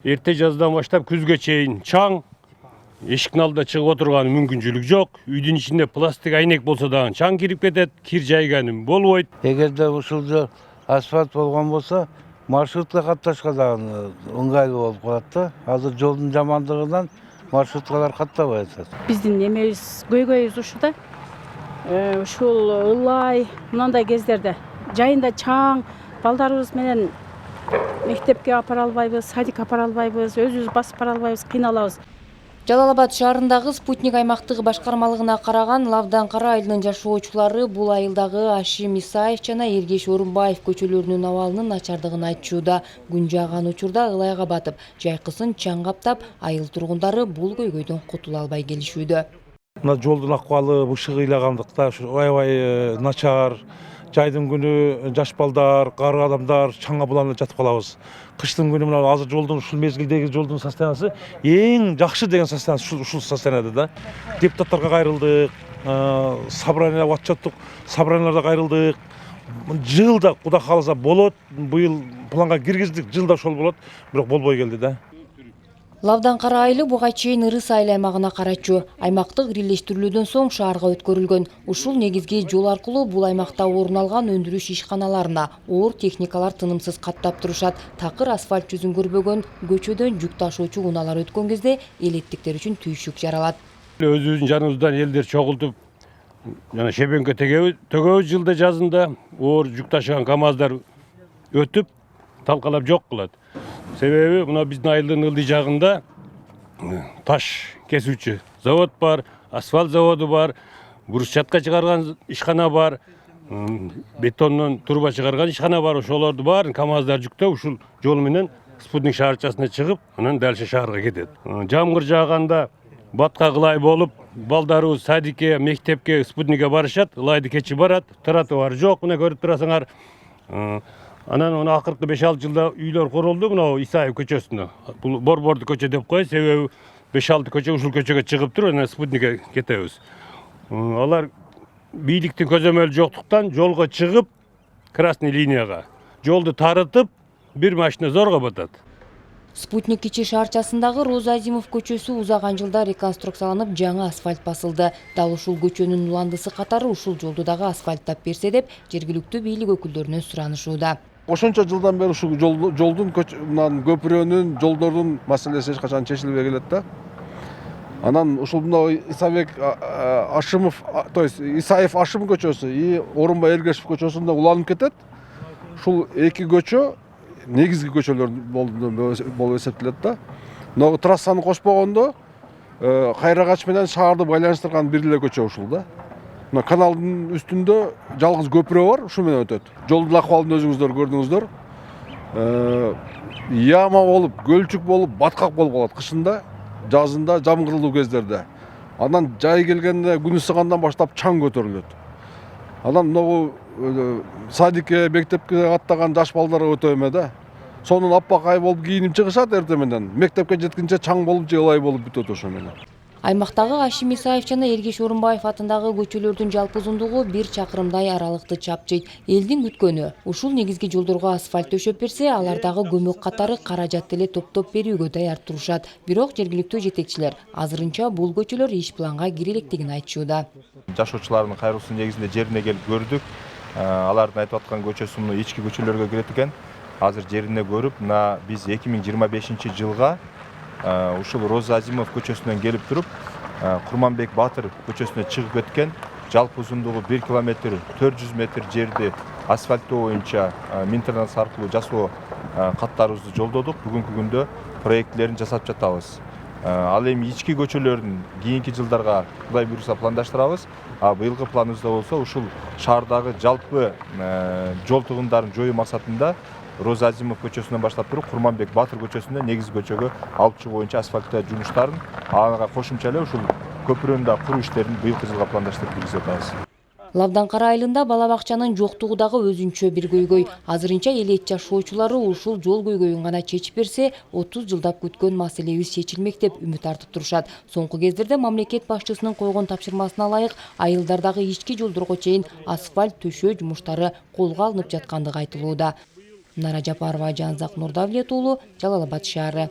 Эрте жаздан баштап күзгө чейин чаң, эшиктин алдына чыгып отурган мүмкүнчүлүк жок. Үйдүн ичинде пластик айнек болсо дагы чаң кирип кетет, кир жайганым болбойт. Эгерде ушул жол асфальт болгон болсо, маршрутка катташка дагы ыңгайлуу болуп калат да. Азыр жолдун жамандыгынан маршруткалар каттабай атат. Биздин эмебиз көйгөйүбүз ушу да. Ушул ылай мындай кездерде жайында чаң, балдарыбыз менен мектепке апара албайбыз, садикке апара албайбыз, өзүбүз басып бара албайбыз, кыйналабыз. Жалал Абад шаарындагы Спутник аймактык башкармалыгына караган Лавдан Кара айылынын жашоочулары бул айылдагы Ашим Исаев жана Эргеш Орунбаев көчөлөрүнүн абалынын начардыгын айтышууда. Күн жааган учурда ылайга батып, жайкысын чаң каптап, айыл тургундары бул көйгөйдөн кутула албай келишүүдө. Мына жолдун акыбалы бышыгы ыйлагандыкта аябай начар. Жайдын күнү жаш балдар, кары адамдар чаңга буланып жатып калабыз. Кыштын күнү мына азыр жолдун ушул мезгилдеги жолдун состояниясы эң жакшы деген состояние ушул состоянияда да. Депутаттарга кайрылдык, собранияларга отчеттук собранияларга кайрылдык. Жылда Кудай кааласа болот, быйыл планга киргиздик, жылда ошол болот, бирок болбой келди да. Лавдан Кара айылы буга чейин Ырыс айыл аймагына карачу. Аймактык бирлештирилүүдөн соң шаарга өткөрүлгөн. Ушул негизги жол аркылуу бул аймакта орун алган өндүрүш ишканаларына оор техникалар тынымсыз каттап турушат. Такыр асфальт жүзүн көрбөгөн көчөдөн жүк ташуучу унаалар өткөн кезде элеттиктер үчүн түйшүк жаралат. Өзүбүздүн жаныбыздан элдер чогултуп, жана шебенке төгөбүз жылда жазында оор жүк ташыган КАМАЗдар өтүп, талкалап жок кылат. Себеби мына биздин айылдын ылдый жагында таш кесүүчү завод бар, асфальт заводу бар, брусчатка чыгарган ишкана бар, бетондон труба чыгарган ишкана бар. Ошолорду баарын КАМАЗдар жүктөп ушул жол менен Спутник шаарчасына чыгып, анан дальше шаарга кетет. Жамгыр жааганда батка ылай болуп, балдарыбыз садикке, мектепке, Спутникке барышат, ылайды кечип барат, тротуар жок, мына көрүп турасыңар. Анан оны акыркы 5-6 жылда үйлөр курулду мына Исаев көчөсүндө. Бул борборду көчө деп коет, себеби 5-6 көчө ушул көчөгө чыгып туруп, анан Спутникке кетебиз. Алар бийликтин көзөмөлү жоктуктан жолго чыгып, красный линияга жолду тарытып, бир машина зорго батат. Спутник кичи шаарчасындагы Роза Азимов көчөсү узаган жылда реконструкцияланып, жаңы асфальт басылды. Дал ушул көчөнүн уландысы катары ушул жолду дагы асфальттап берсе деп, жергиликтүү бийлик өкүлдөрүнөн суранышууда. Ошончо жылдан бери ушул жолдун көпүрөнүн, жолдордун маселеси эч качан чечилбей келет да. Анан ушул Исаев Ашимов, то есть Исаев Ашим көчөсү и Орунбай Эргешев көчөсүндө уланып кетет. Ушул эки көчө негизги көчөлөр болуп эсептелет да. Но трассаны кошпогондо Кайрагач менен шаарды байланыштырган бир эле көчө ушул да. Мына каналдын үстүндө жалгыз көпүрө бар, ушу менен өтөт. Жолдун акыбалын өзүңүздөр көрдүңүздөр. Яма болуп, гөлчүк болуп, баткак болуп калат кышында, жазында, жамгырлуу кездерде. Анан жай келгенде күн ысыгандан баштап чаң көтөрүлөт. Анан могу садикке, мектепке аттаган жаш балдар өтө эме да. Сонун аппак ай болуп кийинип чыгышат эртең менен. Мектепке жеткинче чаң болуп же ылай болуп бүтөт ошо менен. Аймактагы Ашим Исаев жана Эргеш Орунбаев атындагы көчөлөрдүн жалпы узундугу 1 чакырымдай аралыкты чапчыйт. Элдин күткөнү ушул негизги жолдорго асфальт төшөп берсе, алардагы көмөк катары каражат эле топтоп берүүгө даяр турушат. Бирок жергиликтүү жетекчилер азырынча бул көчөлөр иш планга кире электигин айтышууда. Жашоочулардын кайрылуусунун негизинде жерине келип көрдүк. Алардын айтып аткан көчөсү мына ички көчөлөргө кирет экен. Азыр жерине көрүп, мына биз 2025 жылга ушул Роза Азимов көчөсүнөн келип туруп, Курманбек Батыр көчөсүнө чыгып кеткен жалпы узундугу 1 километр 400 метр жерди асфальттоо боюнча Минтранс аркылуу жасоо каттарыбызды жолдодук. Бүгүнкү күндө проектлерин жасап жатабыз. Ал эми ички көчөлөрдүн кийинки жылдарга Кудай буйруса пландаштырабыз. Быйылкы планыбызда болсо ушул шаардагы жалпы жол тыгындарын жоюу максатында Роза Азимов көчөсүнөн баштап туруп Курманбек Батыр көчөсүнө негизги көчөгө алып чыгуу боюнча асфальттоо жумуштарын, ага кошумча эле ушул көпүрөнү да куруу иштерин быйылкы жылга пландаштырып киргизип атабыз. Лавдан Кара айылында бала бакчанын жоктугу дагы өзүнчө бир көйгөй. Азырынча элет жашоочулары ушул жол көйгөйүн гана чечип берсе, 30 жылдап күткөн маселебиз чечилмек деп үмүт артып турушат. Соңку кездерде мамлекет башчысынын койгон тапшырмасына ылайык айылдардагы ички жолдорго чейин асфальт төшөө жумуштары колго алынып жаткандыгы айтылууда. Нара Жапарова, Жанзак Нурдавлет уулу, Жалал Абад шаары.